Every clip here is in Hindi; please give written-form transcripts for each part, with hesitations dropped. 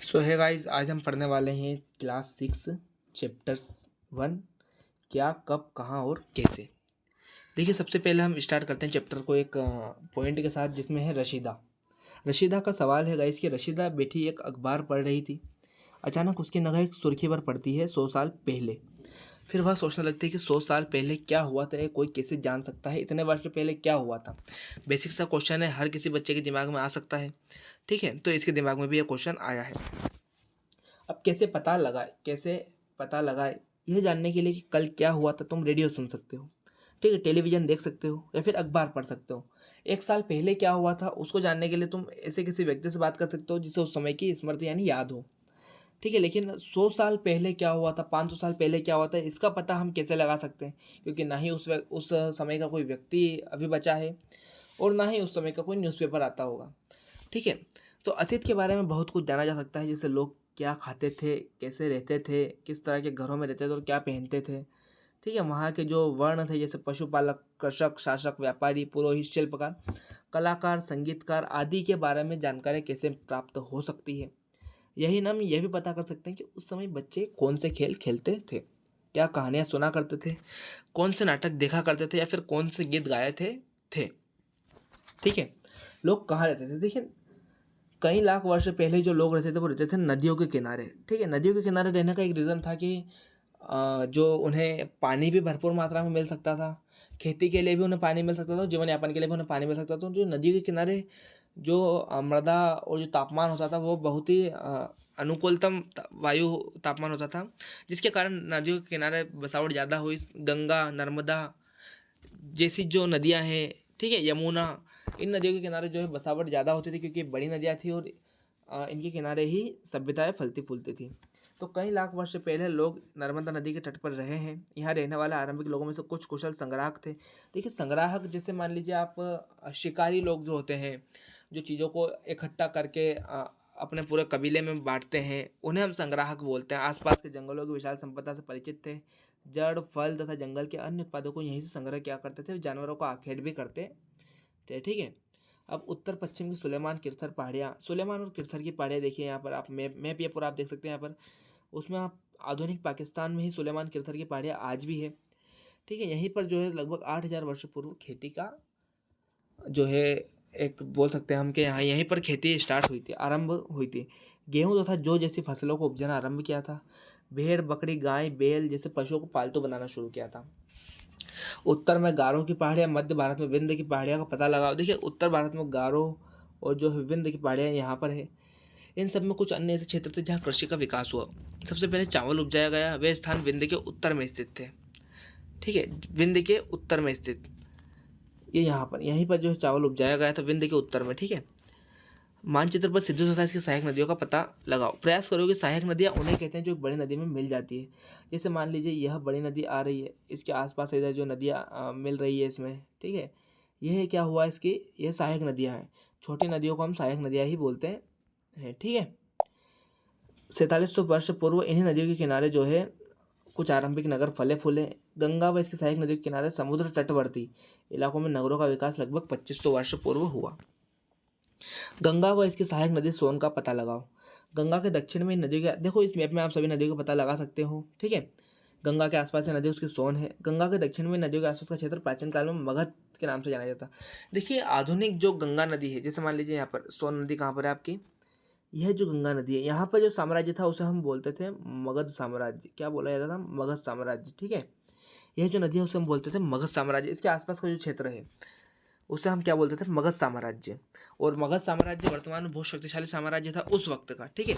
सो है गाइस, आज हम पढ़ने वाले हैं क्लास 6 चैप्टर 1 क्या कब कहाँ और कैसे। देखिए, सबसे पहले हम स्टार्ट करते हैं चैप्टर को एक पॉइंट के साथ जिसमें है रशीदा। रशीदा का सवाल है गाइस कि रशीदा बैठी एक अखबार पढ़ रही थी। अचानक उसकी नगाह एक सुर्खी पर पड़ती है 100 साल पहले। फिर वह सोचने लगती है कि 100 साल पहले क्या हुआ था, ये कोई कैसे जान सकता है, इतने वर्ष पहले क्या हुआ था। बेसिक सा क्वेश्चन है, हर किसी बच्चे के दिमाग में आ सकता है। ठीक है, तो इसके दिमाग में भी यह क्वेश्चन आया है। अब कैसे पता लगाए यह जानने के लिए कि कल क्या हुआ था, तुम रेडियो सुन सकते हो, ठीक है, टेलीविज़न देख सकते हो या फिर अखबार पढ़ सकते हो। 1 साल पहले क्या हुआ था उसको जानने के लिए तुम ऐसे किसी व्यक्ति से बात कर सकते हो जिसे उस समय की स्मृति यानी याद हो। ठीक है, लेकिन 100 साल पहले क्या हुआ था, 500 साल पहले क्या हुआ था, इसका पता हम कैसे लगा सकते हैं, क्योंकि ना ही उस समय का कोई व्यक्ति अभी बचा है और ना ही उस समय का कोई न्यूज़पेपर आता होगा। ठीक है, तो अतीत के बारे में बहुत कुछ जाना जा सकता है, जैसे लोग क्या खाते थे, कैसे रहते थे, किस तरह के घरों में रहते थे और क्या पहनते थे। ठीक है, वहाँ के जो वर्ण थे जैसे पशुपालक, कृषक, शासक, व्यापारी, पुरोहित, शिल्पकार, कलाकार, संगीतकार आदि के बारे में जानकारी कैसे प्राप्त हो सकती है। यही ना हम यह भी पता कर सकते हैं कि उस समय बच्चे कौन से खेल खेलते थे, क्या कहानियाँ सुना करते थे, कौन से नाटक देखा करते थे या फिर कौन से गीत गाए थे। ठीक है, लोग कहाँ रहते थे। देखिए, कई लाख वर्ष पहले जो लोग रहते थे वो रहते थे नदियों के किनारे। ठीक है, नदियों के किनारे रहने का एक रीज़न था कि जो उन्हें पानी भी भरपूर मात्रा में मिल सकता था, खेती के लिए भी उन्हें पानी मिल सकता था, जीवन यापन के लिए भी उन्हें पानी मिल सकता था। तो जो नदियों के किनारे जो मृदा और जो तापमान होता था वो बहुत ही अनुकूलतम वायु तापमान होता था, जिसके कारण नदियों के किनारे बसावट ज़्यादा हुई। गंगा, नर्मदा जैसी जो नदियाँ हैं, ठीक है, यमुना, इन नदियों के किनारे जो है बसावट ज़्यादा होती थी, क्योंकि बड़ी नदियाँ थी और इनके किनारे ही सभ्यताएं फलती फूलती थी। तो कई लाख वर्ष पहले लोग नर्मदा नदी के तट पर रहे हैं। यहाँ रहने वाले आरंभिक लोगों में से कुछ कुशल संग्राहक थे। देखिए, संग्राहक जैसे मान लीजिए आप शिकारी लोग जो होते हैं, जो चीज़ों को इकट्ठा करके अपने पूरे कबीले में बांटते हैं, उन्हें हम संग्राहक बोलते हैं। आसपास के जंगलों की विशाल संपदा से परिचित थे। जड़, फल तथा जंगल के अन्य उत्पादों को यहीं से संग्रह किया करते थे, जानवरों को आखेट भी करते थे। ठीक है, अब उत्तर पश्चिम की सुलेमान किरथर पहाड़ियाँ, सुलेमान और किरथर की पहाड़ियाँ देखिए। यहाँ पर आप मैप ये पूरा आप देख सकते हैं। यहाँ पर उसमें आप आधुनिक पाकिस्तान में ही सुलेमान किरथर की पहाड़ियाँ आज भी है। ठीक है, यहीं पर जो है लगभग 8,000 वर्ष पूर्व खेती का जो है एक बोल सकते हैं हम कि यहाँ यहीं पर खेती स्टार्ट हुई थी, आरंभ हुई थी। गेहूँ तथा जौ जैसी फसलों को उपजाना आरंभ किया था। भेड़, बकरी, गाय, बैल जैसे पशुओं को पालतू बनाना शुरू किया था। उत्तर में गारो की पहाड़ियाँ, मध्य भारत में विंध्य की पहाड़ियाँ का पता लगाओ। देखिए, उत्तर भारत में गारो और जो है विंध्य की पहाड़ियाँ यहाँ पर है। इन सब में कुछ अन्य ऐसे क्षेत्र थे जहाँ कृषि का विकास हुआ। सबसे पहले चावल उपजाया गया। वे स्थान विंध्य के उत्तर में स्थित थे। ठीक है, विंध्य के उत्तर में स्थित ये यहाँ पर, यहीं पर जो है चावल उपजाया गया था, विंध्य के उत्तर में। ठीक है, मानचित्र पर सिद्धू तथा इसकी सहायक नदियों का पता लगाओ। प्रयास करो कि सहायक नदियाँ उन्हें कहते हैं जो एक बड़ी नदी में मिल जाती है। जैसे मान लीजिए यह बड़ी नदी आ रही है, इसके आसपास इधर जो नदियाँ मिल रही है इसमें, ठीक है, यह क्या हुआ, इसकी यह सहायक नदियाँ हैं। छोटी नदियों को हम सहायक नदियाँ ही बोलते हैं। ठीक है, 4700 वर्ष पूर्व इन्हीं नदियों के किनारे जो है कुछ आरंभिक नगर फले फूले। गंगा व इसकी सहायक नदियों के किनारे समुद्र तटवर्ती इलाकों में नगरों का विकास लगभग 2500 वर्ष पूर्व हुआ। गंगा व इसकी सहायक नदी सोन का पता लगाओ। गंगा के दक्षिण में नदियों के, देखो इस मैप में आप सभी नदियों का पता लगा सकते हो। ठीक है, गंगा के आसपास से नदी उसकी सोन है। गंगा के दक्षिण में नदियों के आसपास का क्षेत्र प्राचीन काल में मगध के नाम से जाना जाता। देखिए, आधुनिक जो गंगा नदी है, जैसे मान लीजिए यहाँ पर सोन नदी कहाँ पर है आपकी, यह जो गंगा नदी है, यहाँ पर जो साम्राज्य था उसे हम बोलते थे मगध साम्राज्य। क्या बोला जाता था? मगध साम्राज्य। ठीक है, यह जो नदी है उसे हम बोलते थे मगध साम्राज्य। इसके आसपास का जो क्षेत्र है उसे हम क्या बोलते थे? मगध साम्राज्य। और मगध साम्राज्य वर्तमान में बहुत शक्तिशाली साम्राज्य था उस वक्त का। ठीक है,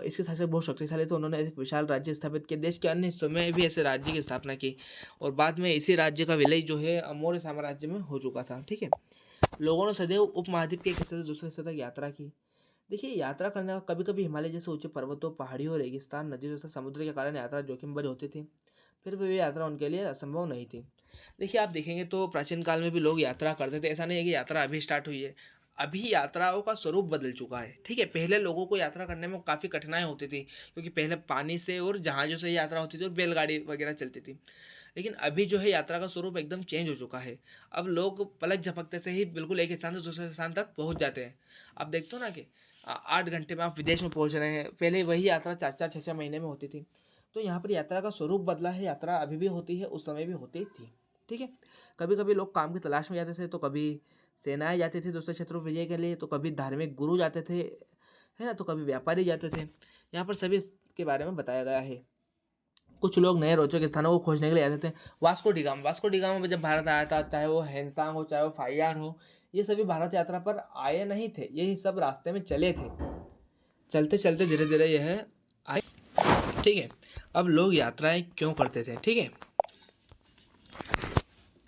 इसके साथ साथ बहुत शक्तिशाली, तो उन्होंने एक विशाल राज्य स्थापित किया। देश के अन्य हिस्सों में भी ऐसे राज्य की स्थापना की और बाद में इसी राज्य का विलय जो है मौर्य साम्राज्य में हो चुका था। ठीक है, लोगों ने सदैव उपमहाद्वीप के एक हिस्से से दूसरे हिस्से तक यात्रा की। देखिए, यात्रा करने का कभी कभी हिमालय जैसे ऊंचे पर्वतों, पहाड़ियों, रेगिस्तान, नदियों तथा समुद्र के कारण यात्रा जोखिम भरी होती थी। फिर भी वे यात्रा उनके लिए असंभव नहीं थी। देखिए, आप देखेंगे तो प्राचीन काल में भी लोग यात्रा करते थे। ऐसा नहीं है कि यात्रा अभी स्टार्ट हुई है। अभी यात्राओं का स्वरूप बदल चुका है। ठीक है, पहले लोगों को यात्रा करने में काफ़ी कठिनाई होती थी, क्योंकि पहले पानी से और जहाज़ों से यात्रा होती थी और बैलगाड़ी वगैरह चलती थी। लेकिन अभी जो है यात्रा का स्वरूप एकदम चेंज हो चुका है। अब लोग पलक झपकते से ही बिल्कुल एक स्थान से दूसरे स्थान तक पहुंच जाते हैं। आप देखते हो ना कि 8 घंटे में आप विदेश में पहुंच रहे हैं। पहले वही यात्रा 4-4 6-6 महीने में होती थी। तो यहाँ पर यात्रा का स्वरूप बदला है। यात्रा अभी भी होती है, उस समय भी होती थी। ठीक है, कभी कभी लोग काम की तलाश में जाते थे, तो कभी सेनाएं जाती थी दूसरे क्षेत्रों में विजय के लिए, तो कभी धार्मिक गुरु जाते थे, है ना, तो कभी व्यापारी जाते थे। यहाँ पर सभी के बारे में बताया गया है। कुछ लोग नए रोचक स्थानों को खोजने के लिए आते थे। वास्को डी गामा जब भारत आया था, चाहे वो हैंसांग हो, चाहे वो फाइयान हो, ये सभी भारत यात्रा पर आए नहीं थे, ये सब रास्ते में चले थे। चलते चलते धीरे धीरे यह आए। ठीक है, अब लोग यात्राएं क्यों करते थे? ठीक है,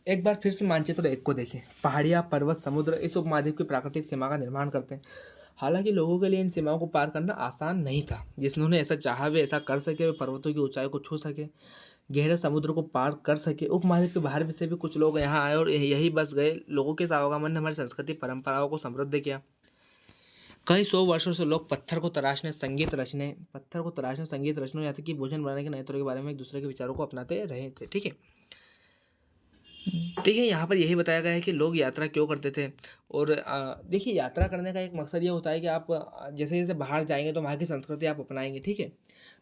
एक बार फिर से मानचित्र एक को देखें। पहाड़ियाँ, पर्वत, समुद्र इस उपमहाद्वीप की प्राकृतिक सीमा का निर्माण करते हैं। हालांकि लोगों के लिए इन सीमाओं को पार करना आसान नहीं था। जिन्होंने ऐसा चाहा वे ऐसा कर सके, वे पर्वतों की ऊंचाई को छू सके, गहरे समुद्र को पार कर सके। उपमहाद्वीप के बाहर भी से भी कुछ लोग यहाँ आए और यही बस गए। लोगों के इस आवागमन ने हमारी संस्कृति परंपराओं को समृद्ध किया। कई सौ वर्षों से लोग पत्थर को तराशने, संगीत रचने, यहाँ तक कि भोजन बनाने के नए तरीके के बारे में एक दूसरे के विचारों को अपनाते रहे थे। ठीक है, देखिए यहाँ पर यही बताया गया है कि लोग यात्रा क्यों करते थे। और देखिए, यात्रा करने का एक मकसद ये होता है कि आप जैसे जैसे बाहर जाएंगे तो वहाँ की संस्कृति आप अपनाएंगे। ठीक है,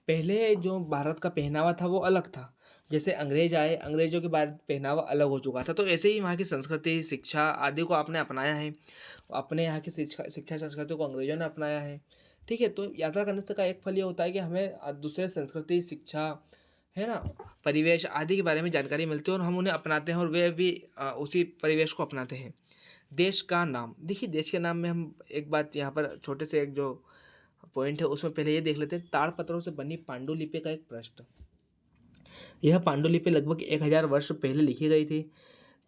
पहले जो भारत का पहनावा था वो अलग था। जैसे अंग्रेज आए, अंग्रेजों के बाद पहनावा अलग हो चुका था, तो ऐसे ही वहाँ की संस्कृति, शिक्षा आदि को आपने अपनाया है। अपने यहाँ की शिक्षा संस्कृति को अंग्रेजों ने अपनाया है। ठीक है, तो यात्रा करने से का एक फल ये होता है कि हमें दूसरे संस्कृति, शिक्षा, है ना, परिवेश आदि के बारे में जानकारी मिलती है और हम उन्हें अपनाते हैं और वे भी उसी परिवेश को अपनाते हैं। देश का नाम, देखिए देश के नाम में हम एक बात यहाँ पर छोटे से एक जो पॉइंट है उसमें पहले ये देख लेते हैं। ताड़पत्रों से बनी पांडुलिपि का एक प्रश्न। यह पांडुलिपि लगभग 1000 वर्ष पहले लिखी गई थी।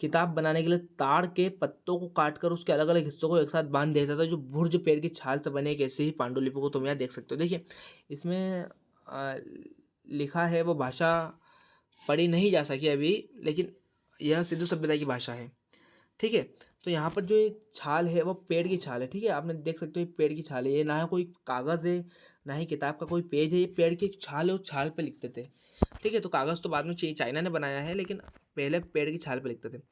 किताब बनाने के लिए ताड़ के पत्तों को काटकर उसके अलग अलग हिस्सों को एक साथ बांध दिया जाता है। जो भुर्ज पेड़ की छाल से बने एक ऐसे ही पांडुलिपि को तुम यहाँ देख सकते हो। देखिए, इसमें लिखा है वो भाषा पढ़ी नहीं जा सकी अभी, लेकिन यह सिंधु सभ्यता की भाषा है। ठीक है, तो यहाँ पर जो ये छाल है वो पेड़ की छाल है। ठीक है, आपने देख सकते हो ये पेड़ की छाल है। ये ना है कोई कागज़ है, ना ही किताब का कोई पेज है, ये पेड़ की छाल है, उस छाल पे लिखते थे। ठीक है, तो कागज़ तो बाद में चाइना ने बनाया है, लेकिन पहले पेड़ की छाल पे लिखते थे।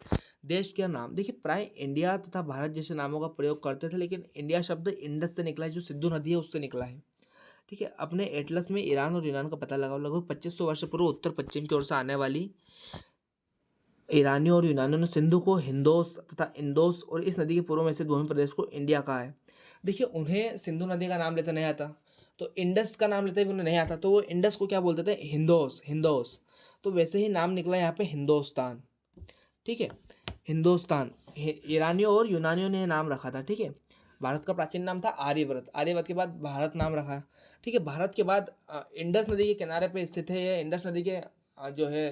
देश का नाम, देखिए प्राय इंडिया तथा भारत जैसे नामों का प्रयोग करते थे, लेकिन इंडिया शब्द इंडस से निकला है, जो सिंधु नदी है उससे निकला है। ठीक है, अपने एटलस में ईरान और यूनान का पता लगाओ। लगभग 2500 वर्ष पूर्व उत्तर पश्चिम की ओर से आने वाली ईरानियों और यूनानियों ने सिंधु को हिंदोस तथा इंदोस और इस नदी के पूर्व में स्थित भूमि प्रदेश को इंडिया कहा है। देखिए, उन्हें सिंधु नदी का नाम लेते नहीं आता, तो इंडस का नाम लेते भी उन्हें नहीं आता, तो वो इंडस को क्या बोलते थे? हिंदोस, हिंदोस। तो वैसे ही नाम निकला यहाँ पे हिंदुस्तान। ठीक है, हिंदुस्तान ईरानियों और यूनानियों ने नाम रखा था। ठीक है, भारत का प्राचीन नाम था आर्यवर्त। आर्यवर्त के बाद भारत नाम रखा। ठीक है, भारत के बाद इंडस नदी के किनारे पे स्थित है। ये इंडस नदी के जो है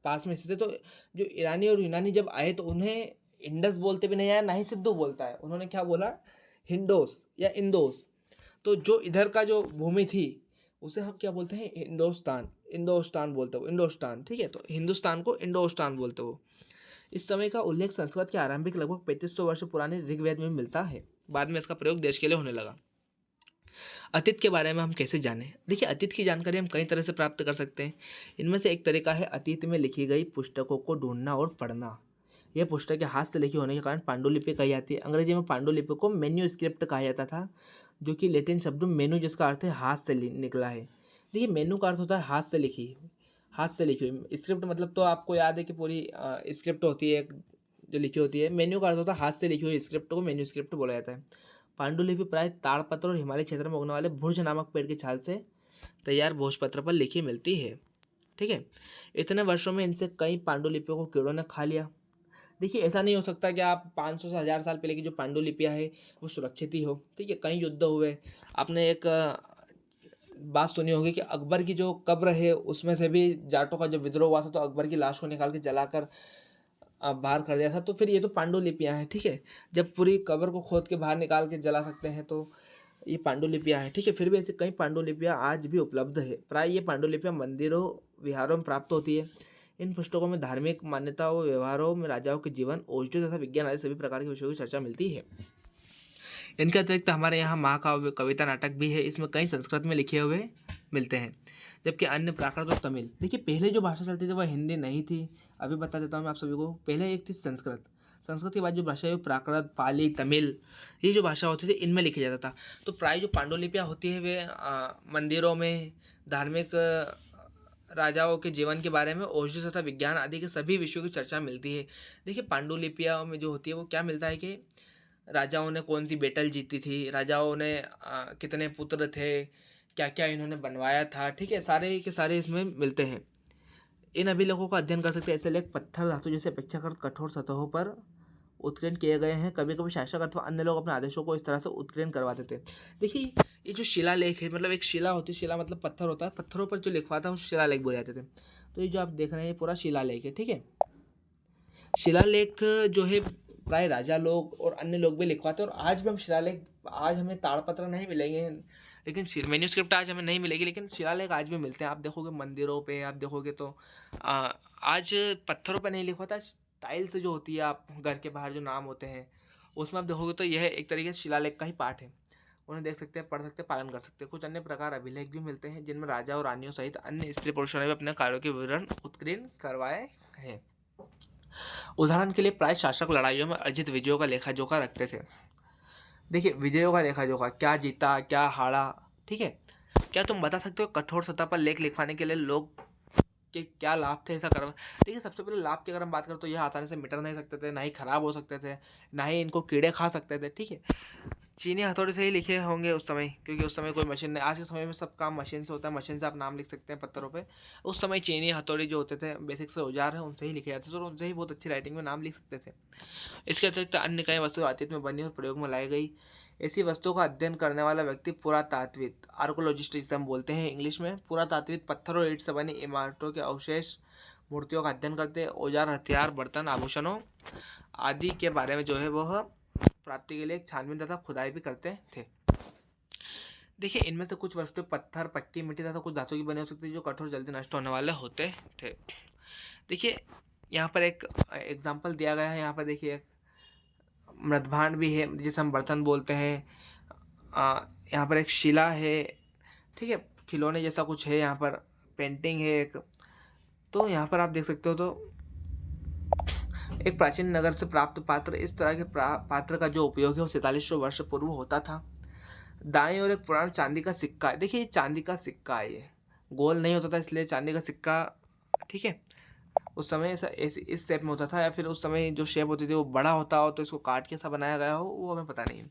पास में स्थित है। तो जो ईरानी और यूनानी जब आए तो उन्हें इंडस बोलते भी नहीं आया, ना ही सिद्धू बोलता है। उन्होंने क्या बोला? हिंडोस या इंदोस। तो जो इधर का जो भूमि थी उसे हम क्या बोलते हैं? हिंदुस्तान, इंडोस्तान बोलते हो, इंडोस्तान। ठीक है, तो हिंदुस्तान को इंडोस्तान बोलते हो। इस समय का उल्लेख संस्कृत के आरंभिक लगभग 3500 वर्ष पुराने ऋग्वेद में मिलता है। बाद में इसका प्रयोग देश के लिए होने लगा। अतीत के बारे में हम कैसे जानें? देखिए, अतीत की जानकारी हम कई तरह से प्राप्त कर सकते हैं। इनमें से एक तरीका है अतीत में लिखी गई पुस्तकों को ढूंढना और पढ़ना। यह पुस्तकें हाथ से लिखी होने के कारण पांडुलिपि कही जाती है। अंग्रेजी में पांडुलिपि को मेन्यूस्क्रिप्ट कहा जाता था, जो कि लैटिन शब्द मेनू, जिसका अर्थ है हाथ से निकला है। देखिए, मेनू का अर्थ होता है हाथ से लिखी, हाथ से लिखी हुई। स्क्रिप्ट मतलब तो आपको याद है कि पूरी स्क्रिप्ट होती है एक जो लिखी होती है। मेन्यू का अर्थ होता है हाथ से लिखी हुई स्क्रिप्ट को मेन्यू स्क्रिप्ट बोला जाता है। पांडुलिपि प्राय ताड़पत्र और हिमालय क्षेत्र में उगने वाले भुर्ज नामक पेड़ की छाल से तैयार भोजपत्र पर लिखी मिलती है। ठीक है, इतने वर्षों में इनसे कई पांडुलिपियों को कीड़ों ने खा लिया। देखिए, ऐसा नहीं हो सकता कि आप 500 से 1000 साल पहले की जो पांडुलिपियाँ है वो सुरक्षित ही हो। ठीक है, कई युद्ध हुए। आपने एक बात सुनी होगी कि अकबर की जो कब्र है उसमें से भी जाटों का जब विद्रोह हुआ था तो अकबर की लाश को निकाल के जलाकर बाहर कर दिया था। तो फिर ये तो पांडुलिपियाँ हैं। ठीक है, जब पूरी कब्र को खोद के बाहर निकाल के जला सकते हैं तो ये पांडुलिपियाँ हैं। ठीक है, फिर भी ऐसी कई पांडुलिपियाँ आज भी उपलब्ध है। प्राय ये पांडुलिपियाँ मंदिरों, विहारों में प्राप्त होती है। इन पुस्तकों में धार्मिक मान्यताओं, व्यवहारों में राजाओं के जीवन, औषधियों तथा विज्ञान आदि सभी प्रकार के विषयों की चर्चा मिलती है। इनके अतिरिक्त हमारे यहाँ महाकाव्य, कविता, नाटक भी है। इसमें कई संस्कृत में लिखे हुए मिलते हैं, जबकि अन्य प्राकृत और तमिल। देखिए पहले जो भाषा चलती थी वह हिंदी नहीं थी। अभी बता देता हूँ मैं आप सभी को। पहले एक थी संस्कृत। संस्कृत के बाद जो भाषा है वो प्राकृत, पाली, तमिल, ये जो भाषा होती थी इनमें लिखा जाता था। तो प्राय जो पांडुलिपियाँ होती है वे मंदिरों में धार्मिक राजाओं के जीवन के बारे में, औषधि तथा विज्ञान आदि के सभी विषयों की चर्चा मिलती है। देखिए पांडुलिपियों में जो होती है वो क्या मिलता है कि राजाओं ने कौन सी बैटल जीती थी, राजाओं ने कितने पुत्र थे, क्या क्या इन्होंने बनवाया था, ठीक है, सारे के सारे इसमें मिलते हैं। इन अभिलेखों का अध्ययन कर सकते हैं। ऐसे लेख पत्थर धातु जैसे अपेक्षाकृत कठोर सतहों पर उत्कीर्ण किए गए हैं। कभी कभी शासक अथवा अन्य लोग अपने आदेशों को इस तरह से उत्कीर्ण करवाते थे। देखिए ये जो शिलालेख है, मतलब एक शिला होती है, शिला मतलब पत्थर होता है, पत्थरों पर जो लिखवाता है उसे शिलालेख बोले जाते थे। तो ये जो आप देख रहे हैं ये पूरा शिलालेख है, ठीक है। शिलालेख जो है प्राय राजा लोग और अन्य लोग भी लिखवाते हैं। और आज भी हम शिलालेख, आज हमें ताड़पत्र नहीं मिलेंगे, लेकिन मैन्यूस्क्रिप्ट आज हमें नहीं मिलेगी, लेकिन शिलालेख आज भी मिलते हैं। आप देखोगे मंदिरों पे, आप देखोगे तो आज पत्थरों पे नहीं लिखवाता, टाइल्स जो होती है, आप घर के बाहर जो नाम होते हैं उसमें आप देखोगे तो यह एक तरीके से शिलालेख का ही पार्ट है। उन्हें देख सकते हैं, पढ़ सकते हैं, पालन कर सकते हैं। कुछ अन्य प्रकार अभिलेख भी मिलते हैं जिनमें राजा और रानियों सहित अन्य स्त्री पुरुषों ने भी अपने कार्यों के विवरण उत्कीर्ण करवाए हैं। उदाहरण के लिए प्राय शासक लड़ाइयों में अर्जित विजयों का लेखा जोखा रखते थे। देखिए विजयों का लेखा जोखा, क्या जीता क्या हारा, ठीक है। क्या तुम बता सकते हो कठोर सतह पर लेख लिखवाने के लिए लोग के क्या लाभ थे ऐसा करना। देखिए सबसे पहले लाभ की अगर हम बात करें तो यह आसानी से मिट नहीं सकते थे, ना ही खराब हो सकते थे, ना ही इनको कीड़े खा सकते थे, ठीक है। चीनी हथौड़े से ही लिखे होंगे उस समय, क्योंकि उस समय कोई मशीन नहीं। आज के समय में सब काम मशीन से होता है, मशीन से आप नाम लिख सकते हैं पत्थरों पे। उस समय चीनी हथौड़ी जो होते थे बेसिक से औजार है उनसे ही लिखे जाते थे, और उनसे ही बहुत अच्छी राइटिंग में नाम लिख सकते थे। इसके अतिरिक्त अन्य कई वस्तु अतीत में बनी और प्रयोग में लाई गई। ऐसी वस्तुओं का अध्ययन करने वाला व्यक्ति पुरातात्विक, आर्कोलॉजिस्ट जिसे हम बोलते हैं इंग्लिश में, पुरातात्विक पत्थर और ईंट से बनी इमारतों के अवशेष, मूर्तियों का अध्ययन करते, औजार, हथियार, बर्तन, आभूषणों आदि के बारे में जो है वह प्राप्ति के लिए छानबीन तथा खुदाई भी करते थे। देखिए इनमें से कुछ वस्तुएं पत्थर, पक्की मिट्टी तथा कुछ धातु की बनी हो सकती है जो कठोर जल्दी नष्ट होने वाले होते थे। देखिए यहाँ पर एक एग्जाम्पल दिया गया है। यहाँ पर देखिए एक मृदभांड भी है जिसे हम बर्तन बोलते हैं। यहाँ पर एक शिला है, ठीक है, खिलौने जैसा कुछ है, यहाँ पर पेंटिंग है एक। तो यहाँ पर आप देख सकते हो तो एक प्राचीन नगर से प्राप्त पात्र, इस तरह के पात्र का जो उपयोग है वो 4700 वर्ष पूर्व होता था। दाएं और एक पुराना चांदी का सिक्का है। देखिए ये चांदी का सिक्का है, ये गोल नहीं होता था इसलिए चांदी का सिक्का, ठीक है। उस समय ऐसा इस शेप में होता था, या फिर उस समय जो शेप होती थी वो बड़ा होता हो तो इसको काट के ऐसा बनाया गया हो, वो हमें पता नहीं है,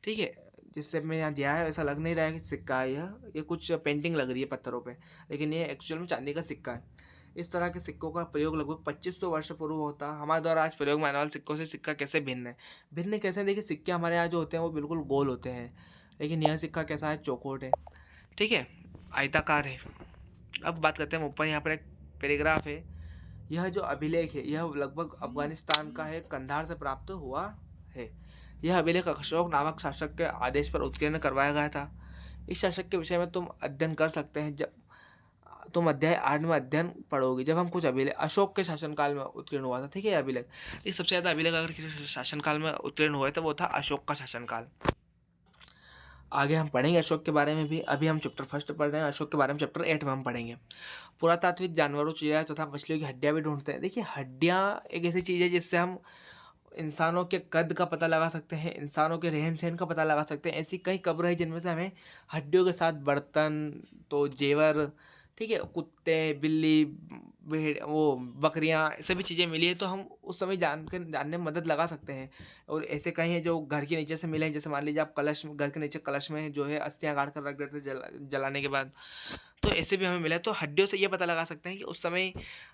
ठीक है। जिस शेप में यहाँ दिया है ऐसा लग नहीं रहा है कि सिक्का है ये कुछ पेंटिंग लग रही है पत्थरों पे, लेकिन ये एक्चुअल में चांदी का सिक्का है। इस तरह के सिक्कों का प्रयोग लगभग 2500 वर्ष पूर्व होता है। हमारे द्वारा आज प्रयोग में आने वाले सिक्कों से सिक्का कैसे भिन्न है? भिन्न कैसे है? देखिए सिक्के हमारे यहाँ जो होते हैं वो बिल्कुल गोल होते हैं, लेकिन यह सिक्का कैसा है? चौकोट है, ठीक है, आयताकार है। अब बात करते हैं ऊपर, यहाँ पर एक पैराग्राफ है। यह जो अभिलेख है यह लगभग अफगानिस्तान का है, कंधार से प्राप्त हुआ है। यह अभिलेख अशोक नामक शासक के आदेश पर उत्कीर्ण करवाया गया था। इस शासक के विषय में तुम अध्ययन कर सकते हैं जब तुम अध्याय 8 में अध्ययन पढ़ोगे, जब हम कुछ अभिलेख अशोक के शासनकाल में उत्कीर्ण हुआ था, ठीक है। यह अभिलेख, ये सबसे ज़्यादा अभिलेख अगर किसी शासनकाल में उत्कीर्ण हुआ है तो वो था अशोक का शासनकाल। आगे हम पढ़ेंगे अशोक के बारे में भी। अभी हम चैप्टर 1 पढ़ रहे हैं, अशोक के बारे में चैप्टर 8 में हम पढ़ेंगे। पुरातात्विक जानवरों, चिड़िया तथा मछलियों की हड्डियां भी ढूंढते हैं। देखिए हड्डियां एक ऐसी चीज़ है जिससे हम इंसानों के कद का पता लगा सकते हैं, इंसानों के रहन सहन का पता लगा सकते हैं। ऐसी कई कब्र है जिनमें से हमें हड्डियों के साथ बर्तन, तो जेवर, ठीक है, कुत्ते, बिल्ली, भेड़, वो बकरियां, सभी चीज़ें मिली है, तो हम उस समय जानने में मदद लगा सकते हैं। और ऐसे कई हैं जो घर के नीचे से मिले हैं, जैसे मान लीजिए आप कलश, घर के नीचे कलश में जो है अस्थियां गाड़ कर रख देते जलाने के बाद, तो ऐसे भी हमें मिला है। तो हड्डियों से ये पता लगा सकते हैं कि उस समय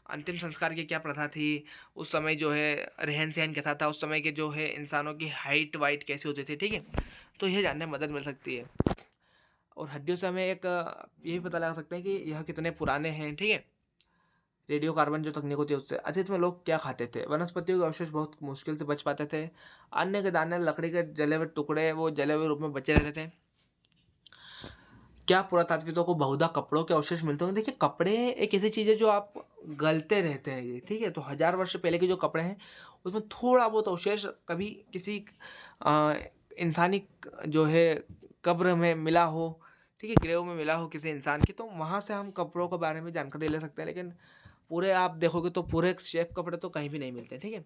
अंतिम संस्कार की क्या प्रथा थी, उस समय जो है रहन सहन कैसा था, उस समय के जो है इंसानों की हाइट वाइट कैसी होती थी, ठीक है। तो यह जानने में मदद मिल सकती है। और हड्डियों से हमें एक यही पता लगा सकते हैं कि यह कितने पुराने हैं, ठीक है। रेडियो कार्बन जो तकनीक होती है उससे। अतीत में लोग क्या खाते थे? वनस्पतियों के अवशेष बहुत मुश्किल से बच पाते थे। अन्न के दाने, लकड़ी के जले हुए टुकड़े वो जले हुए रूप में बचे रहते थे। क्या पुरातात्विकों को बहुधा कपड़ों के अवशेष मिलते होंगे? देखिए कपड़े एक ऐसी चीज़ है जो आप गलते रहते हैं ये, ठीक है। तो 1000 वर्ष पहले के जो कपड़े हैं उसमें थोड़ा बहुत अवशेष कभी किसी इंसानी जो है कब्र में मिला हो, ठीक है, ग्रेव में मिला हो किसी इंसान की, तो वहाँ से हम कपड़ों के बारे में जानकारी ले सकते हैं। लेकिन पूरे आप देखोगे तो पूरे शेफ कपड़े तो कहीं भी नहीं मिलते, ठीक है।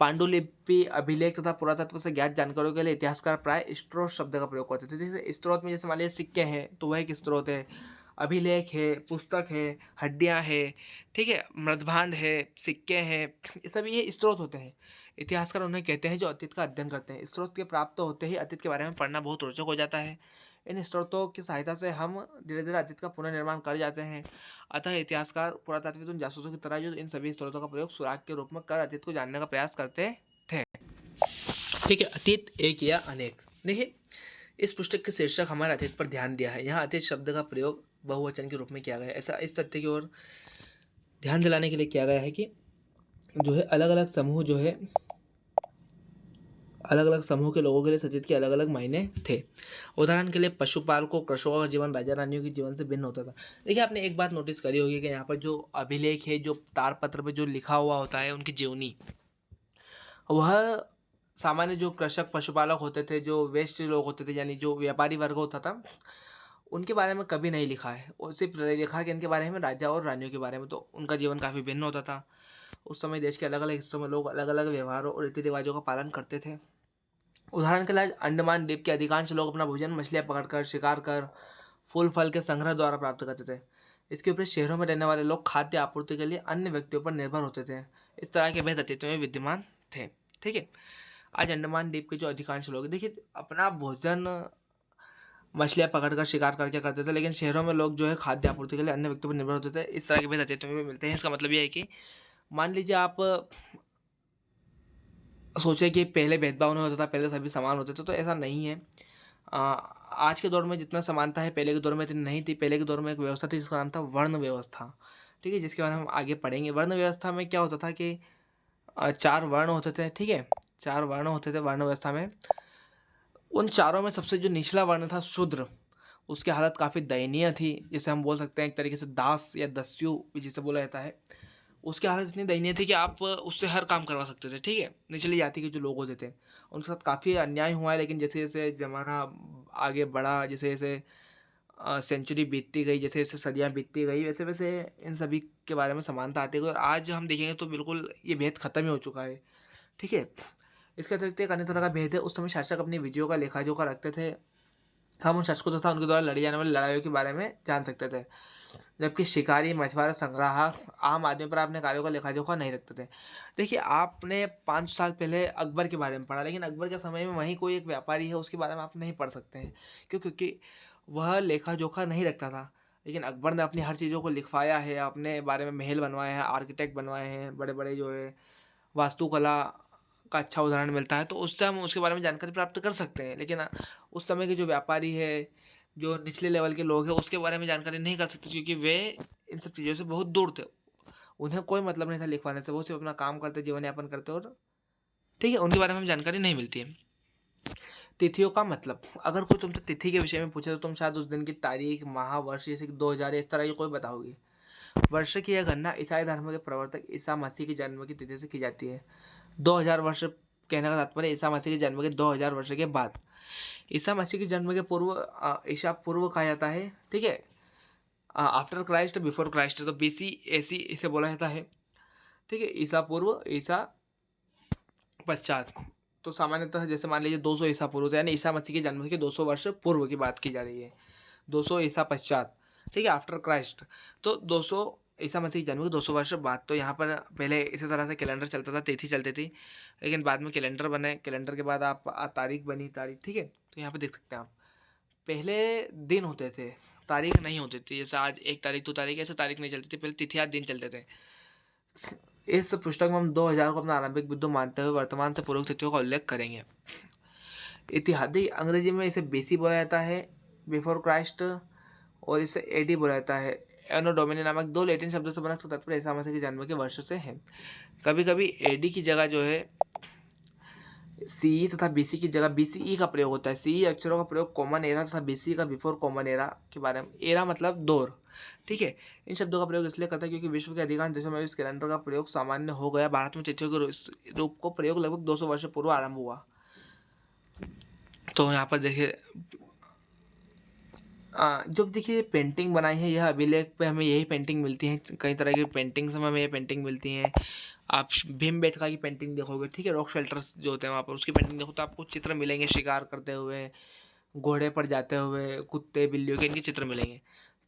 पांडुलिपि, अभिलेख तथा पुरातत्व से ज्ञात जानकारियों के लिए इतिहासकार प्राय स्त्रोत शब्द का प्रयोग करते थे। जैसे स्त्रोत में जैसे मान लीजिए सिक्के हैं तो वह एक स्त्रोत है, अभिलेख है, पुस्तक है, हड्डियाँ है, ठीक है, मृदभांड है, सिक्के हैं, ये सभी ये स्त्रोत होते हैं। इतिहासकार उन्हें कहते हैं जो अतीत का अध्ययन करते हैं। स्त्रोत के प्राप्त होते ही अतीत के बारे में पढ़ना बहुत रोचक हो जाता है। इन स्रोतों की सहायता से हम धीरे धीरे अतीत का पुनर्निर्माण कर जाते हैं। अतः इतिहासकार पुरातात्विक उन जासूसों की तरह जो इन सभी स्रोतों का प्रयोग सुराग के रूप में कर अतीत को जानने का प्रयास करते थे। ठीक है, अतीत एक या अनेक। देखिए, इस पुस्तक के शीर्षक हमारे अतीत पर ध्यान दिया है। यहाँ अतीत शब्द का प्रयोग बहुवचन के रूप में किया गया है। ऐसा इस तथ्य की ओर ध्यान दिलाने के लिए किया गया है कि जो है अलग अलग समूह जो है अलग अलग समूह के लोगों के लिए अतीत के अलग अलग मायने थे। उदाहरण के लिए पशुपालकों, कृषकों का जीवन राजा रानियों के जीवन से भिन्न होता था। देखिए, आपने एक बात नोटिस करी होगी कि यहाँ पर जो अभिलेख है, जो तारपत्र पे जो लिखा हुआ होता है उनकी जीवनी, वह सामान्य जो कृषक पशुपालक होते थे, जो वेस्ट लोग होते थे, यानी जो व्यापारी वर्ग होता था, उनके बारे में कभी नहीं लिखा है। और सिर्फ लिखा कि इनके बारे में, राजा और रानियों के बारे में। तो उनका जीवन काफ़ी भिन्न होता था। उस समय देश के अलग अलग हिस्सों में लोग अलग अलग व्यवहारों और रीति रिवाजों का पालन करते थे। उदाहरण के लिए अंडमान द्वीप के अधिकांश लोग अपना भोजन मछलियाँ पकड़कर, शिकार कर, फूल फल के संग्रह द्वारा प्राप्त करते थे। इसके ऊपर शहरों में रहने वाले लोग खाद्य आपूर्ति के लिए अन्य व्यक्तियों पर निर्भर होते थे। इस तरह के भेद अतीत में विद्यमान थे, ठीक है। आज अंडमान द्वीप के जो अधिकांश लोग, देखिए, अपना भोजन मछलियाँ पकड़कर, शिकार करके करते थे, लेकिन शहरों में लोग जो है खाद्य आपूर्ति के लिए अन्य व्यक्तियों पर निर्भर होते थे। इस तरह के भेद अतीत में भी मिलते हैं। इसका मतलब यह है कि मान लीजिए आप सोचे कि पहले भेदभाव नहीं होता था, पहले सभी समान होते थे, तो ऐसा नहीं है। आज के दौर में जितना समानता है पहले के दौर में इतनी नहीं थी। पहले के दौर में एक व्यवस्था थी जिसका नाम था वर्ण व्यवस्था, ठीक है, जिसके बारे में हम आगे पढ़ेंगे। वर्ण व्यवस्था में क्या होता था कि चार वर्ण होते थे, ठीक है, चार वर्ण होते थे वर्ण व्यवस्था में। उन चारों में सबसे जो निचला वर्ण था शूद्र, उसकी हालत काफ़ी दयनीय थी। जैसे हम बोल सकते हैं एक तरीके से दास या दस्यु भी जिसे बोला जाता है। उसकी हालत इतनी दयनीय थी कि आप उससे हर काम करवा सकते थे, ठीक है। निचली जाति के जो लोग होते थे उनके साथ काफ़ी अन्याय हुआ है। लेकिन जैसे जैसे ज़माना आगे बढ़ा, जैसे जैसे सेंचुरी बीतती गई, जैसे जैसे सदियाँ बीतती गई, वैसे वैसे इन सभी के बारे में समानता आती गई। और आज हम देखेंगे तो बिल्कुल ये भेद खत्म ही हो चुका है, ठीक है। इसके अतिरिक्त एक अन्य तरह का भेद है। उस समय शासक अपनी विजयों का लेखा जोखा रखते थे। हम उन शासकों तथा उनके द्वारा लड़ी जाने वाली लड़ाइयों के बारे में जान सकते थे। जबकि शिकारी, मछुआरा, संग्राहक आम आदमी पर अपने कार्यों का लेखा जोखा नहीं रखते थे। देखिए, आपने 5 साल पहले अकबर के बारे में पढ़ा, लेकिन अकबर के समय में वहीं कोई एक व्यापारी है, उसके बारे में आप नहीं पढ़ सकते हैं। क्यों? क्योंकि वह लेखा जोखा नहीं रखता था। लेकिन अकबर ने अपनी हर चीज़ों को लिखवाया है, अपने बारे में महल बनवाए हैं, आर्किटेक्ट बनवाए हैं, बड़े बड़े जो है वास्तुकला का अच्छा उदाहरण मिलता है। तो उससे हम उसके बारे में जानकारी प्राप्त कर सकते हैं। लेकिन उस समय के जो व्यापारी है, जो निचले लेवल के लोग हैं, उसके बारे में जानकारी नहीं कर सकते, क्योंकि वे इन सब चीज़ों से बहुत दूर थे। उन्हें कोई मतलब नहीं था लिखवाने से, वो सिर्फ अपना काम करते, जीवन यापन करते, और ठीक है, उनके बारे में हमें जानकारी नहीं मिलती है। तिथियों का मतलब, अगर कोई तुमसे तिथि के विषय में पूछे तो तुम शायद उस दिन की तारीख, माह, वर्ष, जैसे कि 2000 इस तरह की कोई बताओगे। वर्ष की यह गणना ईसाई धर्म के प्रवर्तक ईसा मसीह के जन्म की तिथि से की जाती है। 2000 वर्ष कहने का तात्पर्य ईसा मसीह के जन्म के 2000 वर्ष के बाद। ईसा मसीह के जन्म के पूर्व ईसा पूर्व कहा जाता है, ठीक है। आफ्टर क्राइस्ट, बिफोर क्राइस्ट, तो बीसी एसी इसे बोला जाता है, ठीक है। ईसा पूर्व, ईसा पश्चात। तो सामान्यतः जैसे मान लीजिए 200 ईसा पूर्व, यानी ईसा मसीह के जन्म के 200 वर्ष पूर्व की बात की जा रही है। 200 ईसा पश्चात, ठीक है, आफ्टर क्राइस्ट। तो 200 ईसा मसीह के जन्म के 200 वर्ष बाद। तो यहाँ पर पहले इसी तरह से कैलेंडर चलता था, तिथि चलती थी। लेकिन बाद में कैलेंडर बने, कैलेंडर के बाद आप तारीख बनी, तारीख, ठीक है। तो यहाँ पर देख सकते हैं आप, पहले दिन होते थे, तारीख नहीं होती थी। जैसे आज 1 तारीख 2 तारीख ऐसे तारीख नहीं चलती थी, पहले तिथियाँ दिन चलते थे। इस पुस्तक में हम 2000 को अपना आरंभिक बिंदु मानते हुए वर्तमान से पूर्व तिथियों का उल्लेख करेंगे। इतिहादी अंग्रेजी में इसे बीसी बोला जाता है, बिफोर क्राइस्ट, और इसे एडी बोला जाता है। एनो डोमिनी नामक 2 लैटिन शब्दों से बना, इसका तात्पर्य ईसा मसीह के जन्म के वर्ष से है। कभी कभी एडी की जगह जो है सीई तथा बीसी की जगह बीसीई का प्रयोग होता है। सीई अक्षरों का प्रयोग कॉमन एरा तथा बीसी का बिफोर कॉमन एरा के बारे में, एरा मतलब दौर, ठीक है। इन शब्दों का प्रयोग इसलिए करता है क्योंकि विश्व के अधिकांश देशों में इस कैलेंडर का प्रयोग सामान्य हो गया। भारत में तिथियों के रूप को प्रयोग लगभग 200 वर्ष पूर्व आरंभ हुआ। तो यहाँ पर देखिए जब देखिए पेंटिंग बनाई है यह अभिलेख पे हमें यही पेंटिंग मिलती है, कई तरह की पेंटिंग्स में हमें ये पेंटिंग मिलती हैं। आप भीमबेटका की पेंटिंग देखोगे, ठीक है, रॉक शेल्टर्स जो होते हैं वहाँ पर उसकी पेंटिंग देखो तो आपको चित्र मिलेंगे शिकार करते हुए, घोड़े पर जाते हुए, कुत्ते बिल्लियों के इनके चित्र मिलेंगे।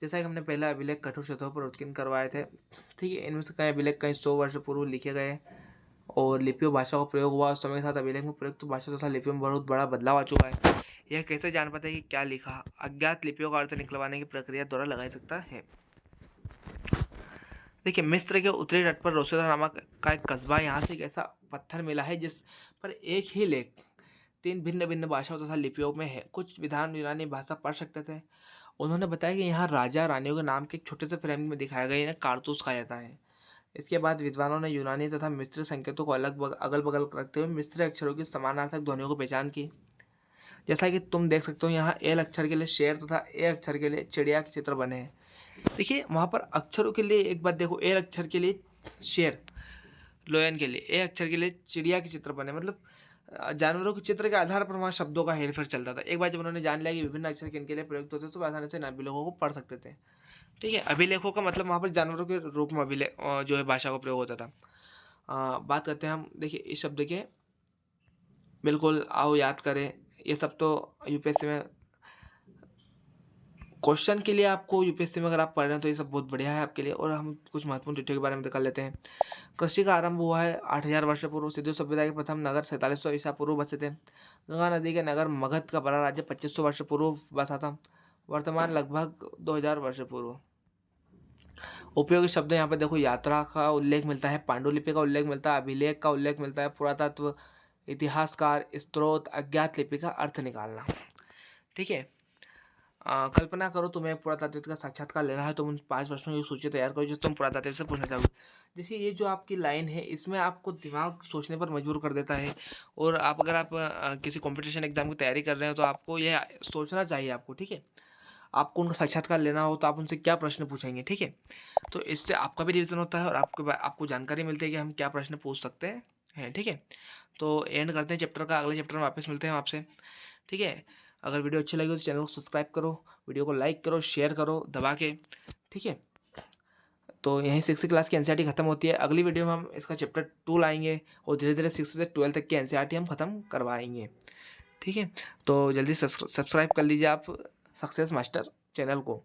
जैसा कि हमने पहला अभिलेख कठोर शब्दों पर उत्कीर्ण करवाए थे, ठीक है, इनमें से कई अभिलेख कई 100 वर्ष पूर्व लिखे गए और लिपियों भाषा का प्रयोग हुआ उस समय के साथ अभिलेख में प्रयुक्त भाषा तथा लिपियों में बहुत बड़ा बदलाव आ चुका है। यह कैसे जान पाते हैं कि क्या लिखा? अज्ञात लिपियों का अर्थ निकलवाने की प्रक्रिया द्वारा लगाया सकता है। देखिए मिस्र के उत्तरी तट पर रोसेदा नामक का एक कस्बा, यहाँ से एक ऐसा पत्थर मिला है जिस पर एक ही लेख 3 भिन्न भिन्न भाषाओं तथा लिपियों में है। कुछ विद्वान यूनानी भाषा पढ़ सकते थे। उन्होंने बताया कि यहाँ राजा रानियों के नाम के एक छोटे से फ्रेम में दिखाया गया, इन्हें कारतूस कहा जाता है। इसके बाद विद्वानों ने यूनानी तथा मिस्री संकेतों को अगल बगल रखते हुए मिस्री अक्षरों की समानार्थक ध्वनियों को पहचान की। जैसा कि तुम देख सकते हो यहाँ एल अक्षर के लिए शेर तथा ए अक्षर के लिए चिड़िया के चित्र बने हैं। देखिए वहाँ पर अक्षरों के लिए एक बात देखो, एल अक्षर के लिए शेर, लोयन के लिए, ए अक्षर के लिए चिड़िया के चित्र बने, मतलब जानवरों के चित्र के आधार पर वहाँ शब्दों का हेरफेर चलता था। एक बार जब उन्होंने जान लिया कि विभिन्न अक्षर किनके लिए प्रयुक्त होते तो आसानी से इन अभिलेखों को पढ़ सकते थे। ठीक है, अभिलेखों का मतलब वहाँ पर जानवरों के रूप में अभिलेख जो है भाषा का प्रयोग होता था। बात करते हैं हम, देखिए इस शब्द के, बिल्कुल आओ याद करें। ये सब तो यूपीएससी में क्वेश्चन के लिए, आपको यूपीएससी में अगर आप पढ़ रहे हैं तो ये सब बहुत बढ़िया है आपके लिए। और हम कुछ महत्वपूर्ण तिथियों के बारे में कर लेते हैं। कृषि का आरंभ हुआ है 8000 वर्ष पूर्व। सिंधु सभ्यता के प्रथम नगर 4700 ईसा पूर्व बसे थे। गंगा नदी के नगर मगध का बड़ा राज्य 2500 वर्ष पूर्व बसा था। वर्तमान लगभग 2000 वर्ष पूर्व। उपयोगी शब्द यहाँ पे देखो, यात्रा का उल्लेख मिलता है, पांडुलिपि का उल्लेख मिलता है, अभिलेख का उल्लेख मिलता है, पुरातत्व, इतिहासकार, स्त्रोत, अज्ञात लिपि का अर्थ निकालना। ठीक है, कल्पना करो तुम्हें पुरातात्विक का साक्षात्कार लेना है, तुम उन 5 प्रश्नों की सूची तैयार करो जो तुम पुरातात्विक से पूछना चाहोगे। जैसे ये जो आपकी लाइन है इसमें आपको दिमाग सोचने पर मजबूर कर देता है। और आप अगर आप किसी कंपटीशन एग्जाम की तैयारी कर रहे हो तो आपको यह सोचना चाहिए आपको, ठीक है। आपको उनका साक्षात्कार लेना हो तो आप उनसे क्या प्रश्न पूछेंगे, ठीक है। तो इससे आपका भी रिविजन होता है और आपको जानकारी मिलती है कि हम क्या प्रश्न पूछ सकते हैं, ठीक है। तो एंड करते हैं चैप्टर का, अगले चैप्टर में वापस मिलते हैं आपसे, ठीक है। अगर वीडियो अच्छी लगी हो तो चैनल को सब्सक्राइब करो, वीडियो को लाइक करो, शेयर करो दबा के, ठीक है। तो यहीं 6th क्लास की एनसीईआरटी खत्म होती है। अगली वीडियो में हम इसका चैप्टर 2 लाएंगे और धीरे धीरे 6 से 12 तक की एनसीईआरटी हम खत्म करवाएंगे, ठीक है। तो जल्दी सब्सक्राइब कर लीजिए आप सक्सेस मास्टर चैनल को।